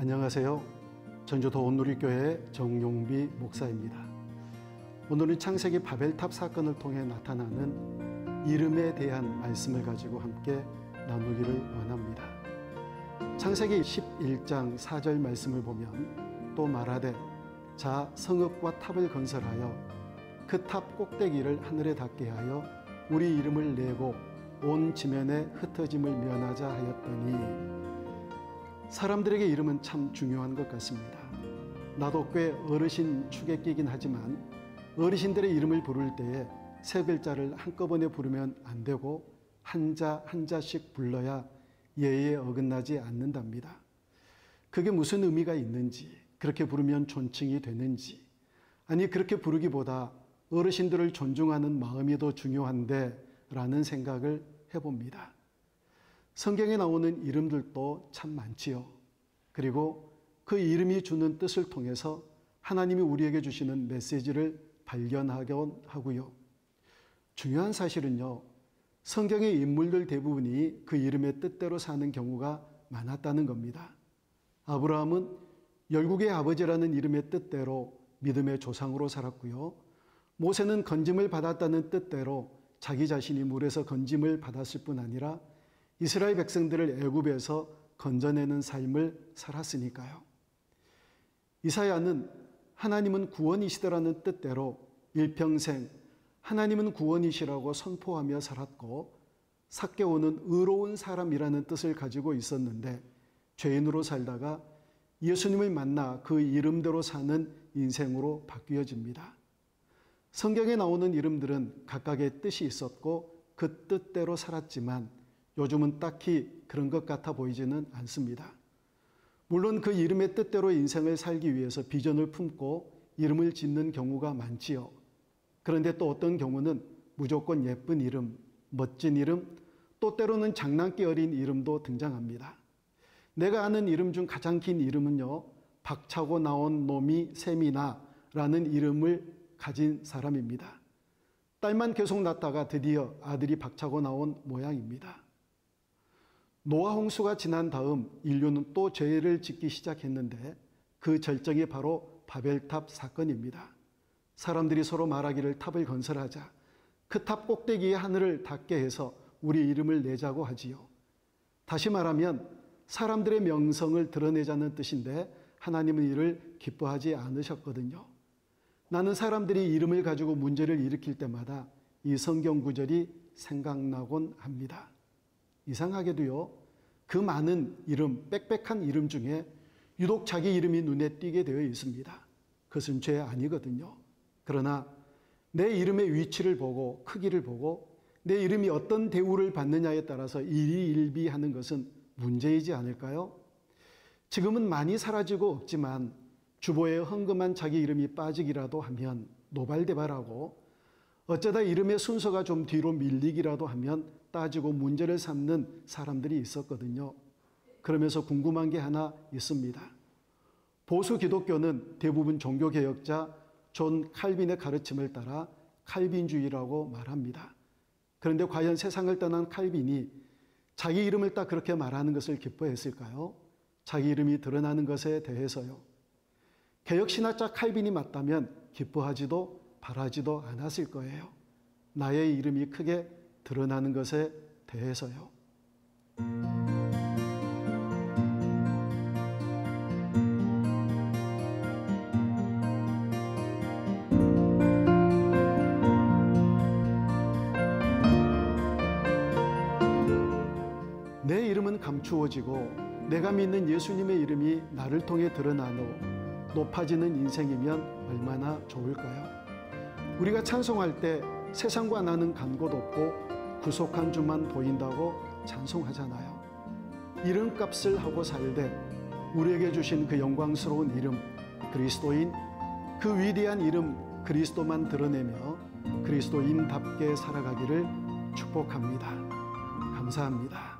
안녕하세요. 전주도 온누리교회 정용비 목사입니다. 오늘은 창세기 바벨탑 사건을 통해 나타나는 이름에 대한 말씀을 가지고 함께 나누기를 원합니다. 창세기 11장 4절 말씀을 보면 또 말하되 자 성읍과 탑을 건설하여 그 탑 꼭대기를 하늘에 닿게 하여 우리 이름을 내고 온 지면에 흩어짐을 면하자 하였더니, 사람들에게 이름은 참 중요한 것 같습니다. 나도 꽤 어르신 축에 끼긴 하지만 어르신들의 이름을 부를 때에 세 글자를 한꺼번에 부르면 안 되고 한자 한자씩 불러야 예에 어긋나지 않는답니다. 그게 무슨 의미가 있는지, 그렇게 부르면 존칭이 되는지, 아니 그렇게 부르기보다 어르신들을 존중하는 마음이 더 중요한데 라는 생각을 해봅니다. 성경에 나오는 이름들도 참 많지요. 그리고 그 이름이 주는 뜻을 통해서 하나님이 우리에게 주시는 메시지를 발견하곤 하고요. 중요한 사실은요, 성경의 인물들 대부분이 그 이름의 뜻대로 사는 경우가 많았다는 겁니다. 아브라함은 열국의 아버지라는 이름의 뜻대로 믿음의 조상으로 살았고요. 모세는 건짐을 받았다는 뜻대로 자기 자신이 물에서 건짐을 받았을 뿐 아니라 이스라엘 백성들을 애굽에서 건져내는 삶을 살았으니까요. 이사야는 하나님은 구원이시더라는 뜻대로 일평생 하나님은 구원이시라고 선포하며 살았고, 삭개오는 의로운 사람이라는 뜻을 가지고 있었는데 죄인으로 살다가 예수님을 만나 그 이름대로 사는 인생으로 바뀌어집니다. 성경에 나오는 이름들은 각각의 뜻이 있었고 그 뜻대로 살았지만 요즘은 딱히 그런 것 같아 보이지는 않습니다. 물론 그 이름의 뜻대로 인생을 살기 위해서 비전을 품고 이름을 짓는 경우가 많지요. 그런데 또 어떤 경우는 무조건 예쁜 이름, 멋진 이름, 또 때로는 장난기 어린 이름도 등장합니다. 내가 아는 이름 중 가장 긴 이름은요, 박차고 나온 놈이 셈이나라는 이름을 가진 사람입니다. 딸만 계속 낳다가 드디어 아들이 박차고 나온 모양입니다. 노아 홍수가 지난 다음 인류는 또 죄를 짓기 시작했는데 그 절정이 바로 바벨탑 사건입니다. 사람들이 서로 말하기를 탑을 건설하자, 그 탑 꼭대기에 하늘을 닿게 해서 우리 이름을 내자고 하지요. 다시 말하면 사람들의 명성을 드러내자는 뜻인데 하나님은 이를 기뻐하지 않으셨거든요. 나는 사람들이 이름을 가지고 문제를 일으킬 때마다 이 성경 구절이 생각나곤 합니다. 이상하게도요, 그 많은 이름, 빽빽한 이름 중에 유독 자기 이름이 눈에 띄게 되어 있습니다. 그것은 죄 아니거든요. 그러나 내 이름의 위치를 보고 크기를 보고 내 이름이 어떤 대우를 받느냐에 따라서 일희일비하는 것은 문제이지 않을까요? 지금은 많이 사라지고 없지만 주보에 헌금한 자기 이름이 빠지기라도 하면 노발대발하고, 어쩌다 이름의 순서가 좀 뒤로 밀리기라도 하면 따지고 문제를 삼는 사람들이 있었거든요. 그러면서 궁금한 게 하나 있습니다. 보수 기독교는 대부분 종교개혁자 존 칼빈의 가르침을 따라 칼빈주의라고 말합니다. 그런데 과연 세상을 떠난 칼빈이 자기 이름을 딱 그렇게 말하는 것을 기뻐했을까요? 자기 이름이 드러나는 것에 대해서요. 개혁신학자 칼빈이 맞다면 기뻐하지도 바라지도 않았을 거예요. 나의 이름이 크게 드러나는 것에 대해서요. 내 이름은 감추어지고 내가 믿는 예수님의 이름이 나를 통해 드러나고 높아지는 인생이면 얼마나 좋을까요? 우리가 찬송할 때 세상과 나는 간 곳 없고 구속한 주만 보인다고 찬송하잖아요. 이름값을 하고 살되 우리에게 주신 그 영광스러운 이름 그리스도인, 그 위대한 이름 그리스도만 드러내며 그리스도인답게 살아가기를 축복합니다. 감사합니다.